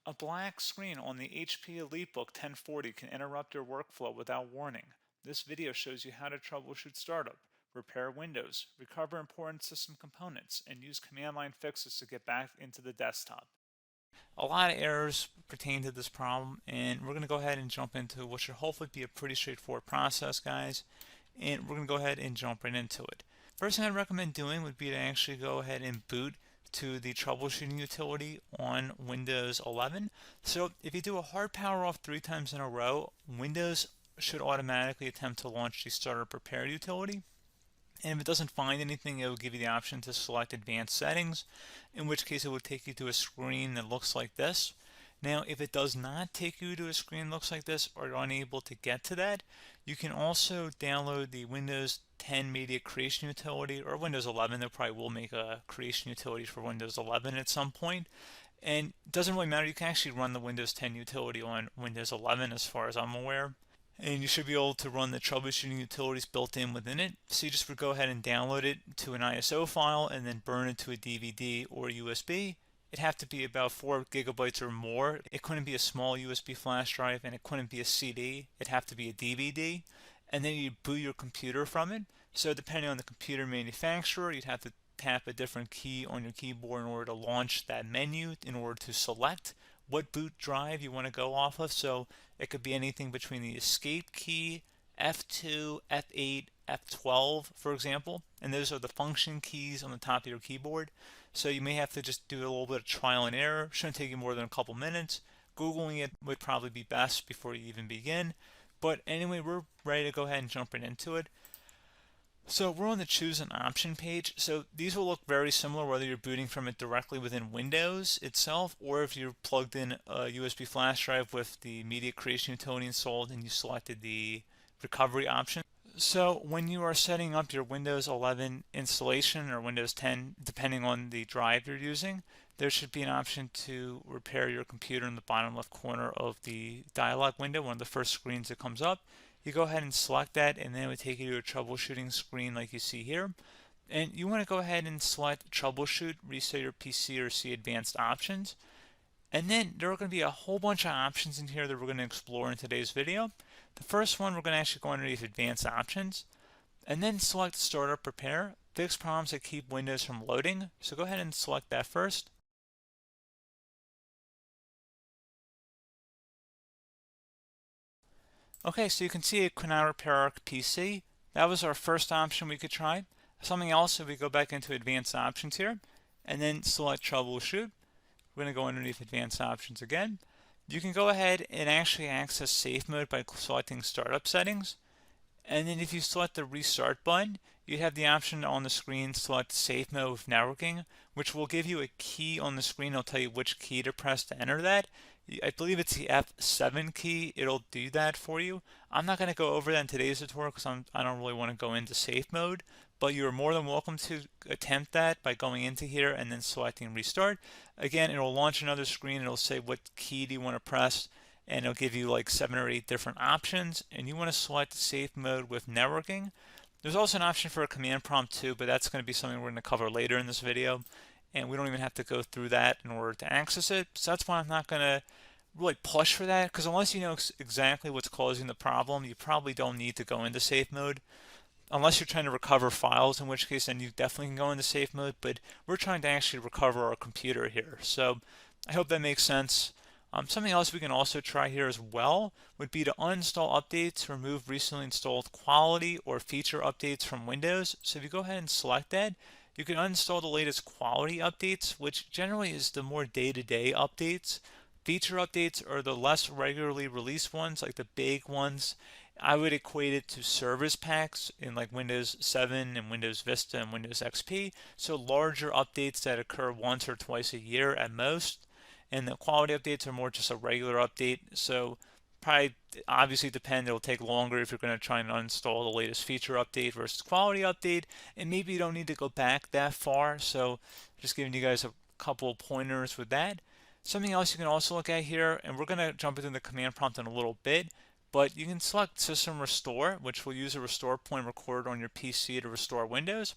A black screen on the HP EliteBook 1040 can interrupt your workflow without warning. This video shows you how to troubleshoot startup, repair Windows, recover important system components, and use command line fixes to get back into the desktop. A lot of errors pertain to this problem, and we're going to go ahead and jump into what should hopefully be a pretty straightforward process, guys. And we're going to go ahead and jump right into it. First thing I'd recommend doing would be to actually go ahead and boot to the troubleshooting utility on Windows 11. So if you do a hard power off 3 times in a row, Windows should automatically attempt to launch the startup repair utility. And if it doesn't find anything, it will give you the option to select advanced settings, in which case it will take you to a screen that looks like this. Now, if it does not take you to a screen that looks like this, or you're unable to get to that, you can also download the Windows 10 Media Creation Utility, or Windows 11. They probably will make a creation utility for Windows 11 at some point. And it doesn't really matter. You can actually run the Windows 10 utility on Windows 11 as far as I'm aware. And you should be able to run the troubleshooting utilities built in within it. So you just would go ahead and download it to an ISO file and then burn it to a DVD or USB. It'd have to be about 4 gigabytes or more. It couldn't be a small USB flash drive, and it couldn't be a CD. It'd have to be a DVD. And then you'd boot your computer from it. So depending on the computer manufacturer, you'd have to tap a different key on your keyboard in order to launch that menu, in order to select what boot drive you want to go off of. So it could be anything between the escape key, F2, F8, F12, for example, and those are the function keys on the top of your keyboard. So you may have to just do a little bit of trial and error. Shouldn't take you more than a couple minutes. Googling it would probably be best before you even begin. But anyway, we're ready to go ahead and jump right into it. So we're on the choose an option page. So these will look very similar whether you're booting from it directly within Windows itself, or if you're plugged in a USB flash drive with the media creation utility installed and you selected the recovery option. So when you are setting up your Windows 11 installation or Windows 10, depending on the drive you're using, there should be an option to repair your computer in the bottom left corner of the dialog window, one of the first screens that comes up. You go ahead and select that, and then it would take you to a troubleshooting screen like you see here. And you want to go ahead and select troubleshoot, reset your PC, or see advanced options. And then there are going to be a whole bunch of options in here that we're going to explore in today's video. The first one, we're going to actually go underneath advanced options and then select startup repair, fix problems that keep Windows from loading. So go ahead and select that first. Okay, so you can see it cannot repair our PC. That was our first option we could try. Something else, if we go back into advanced options here and then select troubleshoot, we're going to go underneath advanced options again. You can go ahead and actually access safe mode by selecting startup settings. And then if you select the restart button, you have the option on the screen select safe mode with networking, which will give you a key on the screen. It'll tell you which key to press to enter that. I believe it's the F7 key. It'll do that for you. I'm not going to go over that in today's tutorial because I don't really want to go into safe mode, but you're more than welcome to attempt that by going into here and then selecting restart. Again, it'll launch another screen. It'll say what key do you want to press, and it'll give you like 7 or 8 different options, and you want to select safe mode with networking. There's also an option for a command prompt too, but that's going to be something we're going to cover later in this video, and we don't even have to go through that in order to access it. So that's why I'm not going to really push for that, because unless you know exactly what's causing the problem, you probably don't need to go into safe mode. Unless you're trying to recover files, in which case then you definitely can go into safe mode, but we're trying to actually recover our computer here. So I hope that makes sense. Something else we can also try here as well would be to uninstall updates, remove recently installed quality or feature updates from Windows. So if you go ahead and select that, you can uninstall the latest quality updates, which generally is the more day-to-day updates. Feature updates are the less regularly released ones, like the big ones. I would equate it to service packs in like Windows 7 and Windows Vista and Windows XP. So larger updates that occur once or twice a year at most. And the quality updates are more just a regular update. So probably obviously depend, it'll take longer if you're going to try and uninstall the latest feature update versus quality update. And maybe you don't need to go back that far. So just giving you guys a couple of pointers with that. Something else you can also look at here, and we're going to jump into the command prompt in a little bit, but you can select System Restore, which will use a restore point recorded on your PC to restore Windows.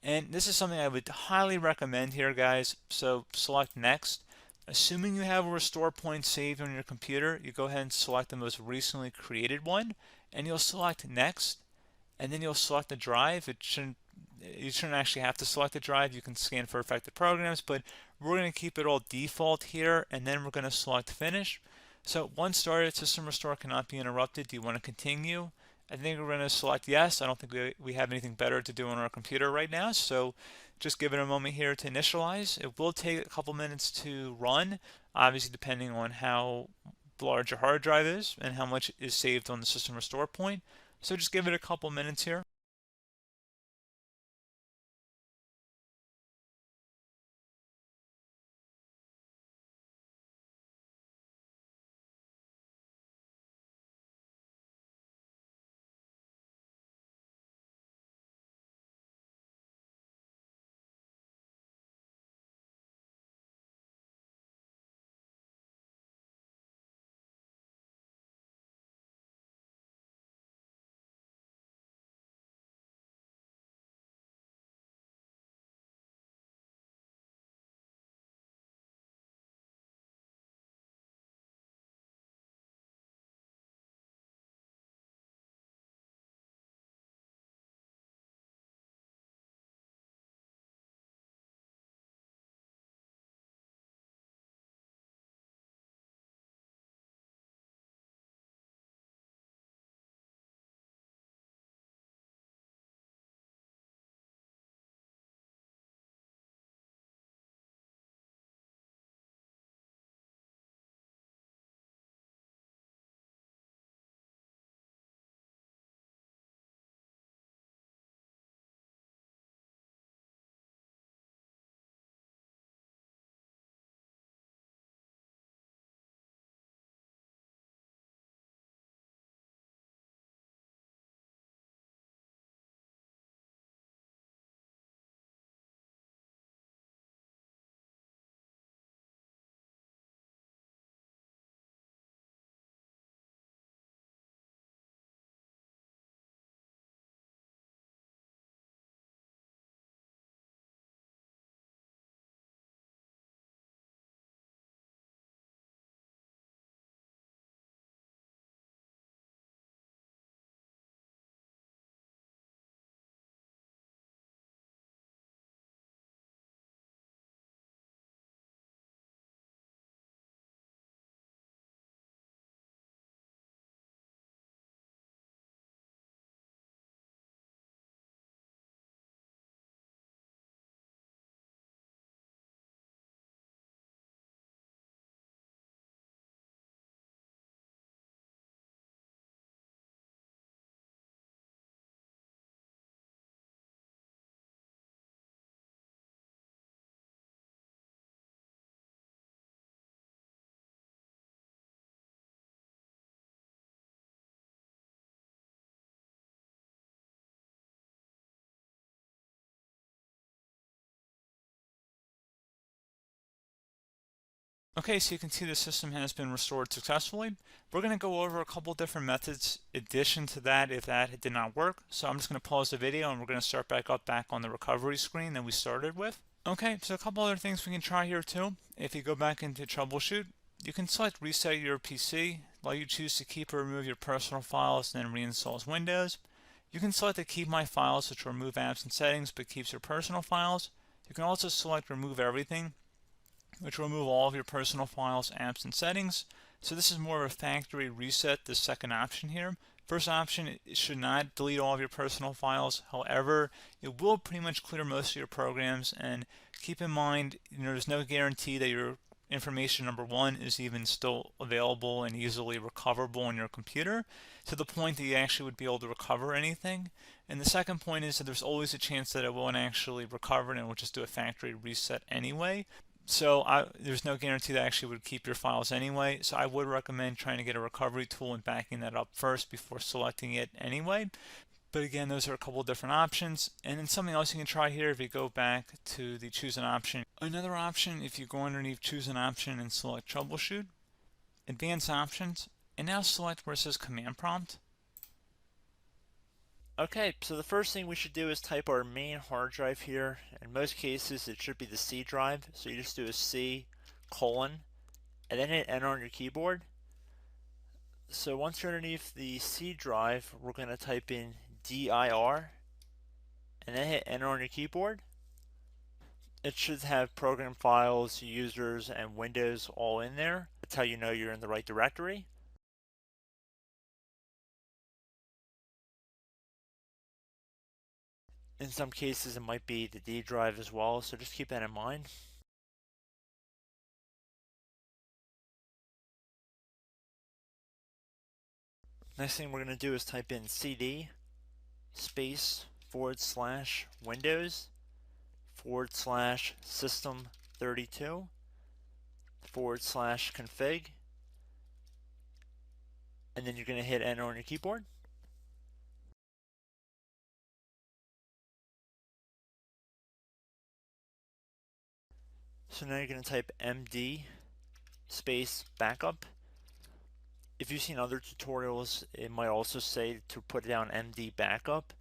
And this is something I would highly recommend here, guys. So select Next. Assuming you have a restore point saved on your computer, you go ahead and select the most recently created one, and you'll select next, and then you'll select the drive. You shouldn't actually have to select the drive. You can scan for affected programs, but we're going to keep it all default here, and then we're going to select finish. So once started, system restore cannot be interrupted. Do you want to continue? I think we're going to select yes. I don't think we have anything better to do on our computer right now, so just give it a moment here to initialize. It will take a couple minutes to run, obviously depending on how large your hard drive is and how much is saved on the system restore point. So just give it a couple minutes here. Okay, so you can see the system has been restored successfully. We're going to go over a couple different methods in addition to that if that did not work. So I'm just going to pause the video and we're going to start back on the recovery screen that we started with. Okay, so a couple other things we can try here too. If you go back into troubleshoot, you can select reset your PC while you choose to keep or remove your personal files and then reinstalls Windows. You can select to keep my files, which will remove apps and settings but keeps your personal files. You can also select remove everything, which will remove all of your personal files, apps, and settings. So this is more of a factory reset, the second option here. First option, it should not delete all of your personal files. However, it will pretty much clear most of your programs, and keep in mind, there's no guarantee that your information, number one, is even still available and easily recoverable on your computer to the point that you actually would be able to recover anything. And the second point is that there's always a chance that it won't actually recover and it will just do a factory reset anyway. So there's no guarantee that actually would keep your files anyway. So I would recommend trying to get a recovery tool and backing that up first before selecting it anyway. But again, those are a couple of different options. And then something else you can try here if you go back to the choose an option. Another option, if you go underneath choose an option and select troubleshoot, advanced options, and now select where it says command prompt. Okay, so the first thing we should do is type our main hard drive here. In most cases, it should be the C drive. So you just do a C : and then hit enter on your keyboard. So once you're underneath the C drive, we're going to type in dir and then hit enter on your keyboard. It should have program files, users, and Windows all in there. That's how you know you're in the right directory. In some cases, it might be the D drive as well, so just keep that in mind. Next thing we're going to do is type in cd space /Windows /system32 /config, and then you're going to hit enter on your keyboard. So now you're going to type md space backup. If you've seen other tutorials, it might also say to put down md backup.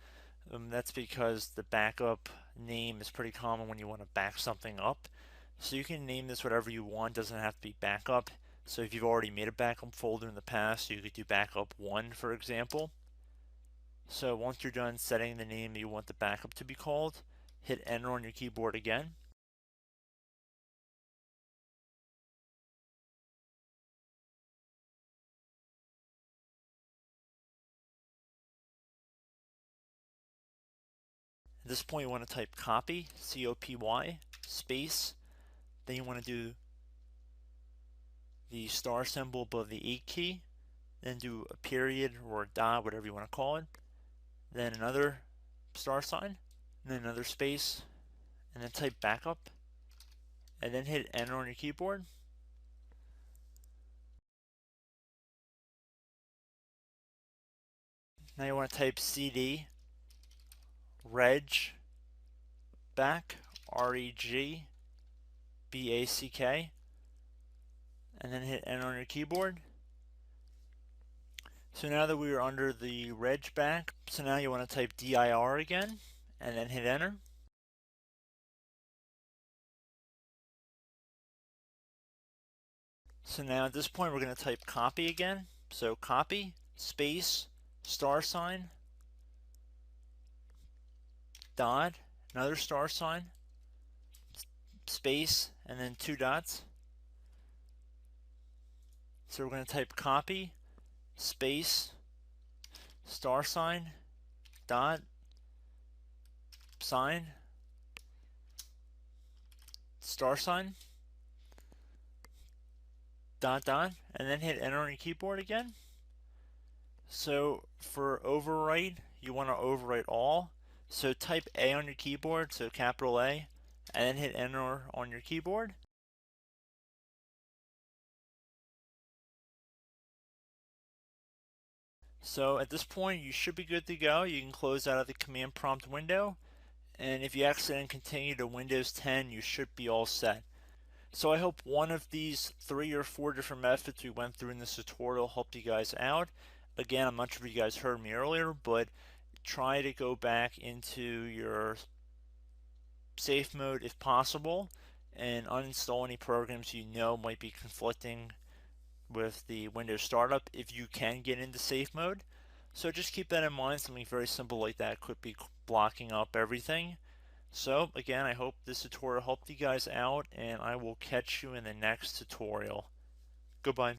That's because the backup name is pretty common when you want to back something up. So you can name this whatever you want, doesn't have to be backup. So if you've already made a backup folder in the past, you could do backup 1, for example. So once you're done setting the name you want the backup to be called, hit enter on your keyboard again. At this point you want to type copy, C-O-P-Y, space, then you want to do the star symbol above the 8 key, then do a period or a dot, whatever you want to call it, then another star sign, and then another space, and then type backup, and then hit enter on your keyboard. Now you want to type cd reg back, REGBACK, and then hit enter on your keyboard. So now that we are under the reg back, so now you want to type dir again, and then hit enter. So now at this point we're going to type copy again. So copy, space, star sign, dot, another star sign, space, and then 2 dots. So we're going to type copy, space, star sign, dot, sign, star sign, dot, dot, and then hit enter on your keyboard again. So for overwrite, you want to overwrite all. So type A on your keyboard, so capital A, and then hit enter on your keyboard. So at this point you should be good to go. You can close out of the command prompt window, and if you accidentally continue to Windows 10 you should be all set. So I hope one of these 3 or 4 different methods we went through in this tutorial helped you guys out. Again, I'm not sure if you guys heard me earlier, but try to go back into your safe mode if possible and uninstall any programs you know might be conflicting with the Windows startup if you can get into safe mode. So just keep that in mind. Something very simple like that could be blocking up everything. So again, I hope this tutorial helped you guys out, and I will catch you in the next tutorial. Goodbye.